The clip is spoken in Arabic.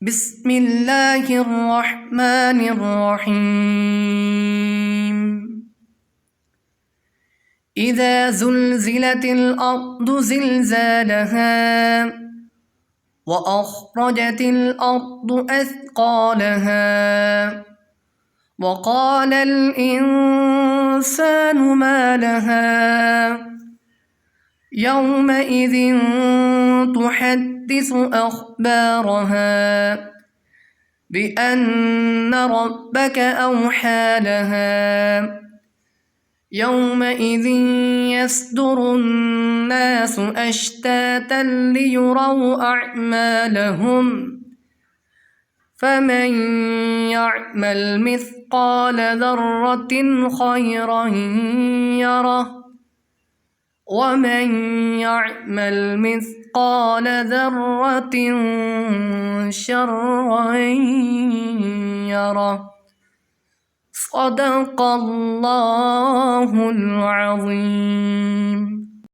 بسم الله الرحمن الرحيم. إذا زلزلت الأرض زلزالها وأخرجت الأرض أثقالها وقال الإنسان ما لها يومئذ تحدث أخبارها بأن ربك أوحى لها يومئذ يصدر الناس أشتاتا ليروا أعمالهم فمن يعمل مثقال ذرة خيرا يره ومن يعمل مثقال ذرة شرا يره. صدق الله العظيم.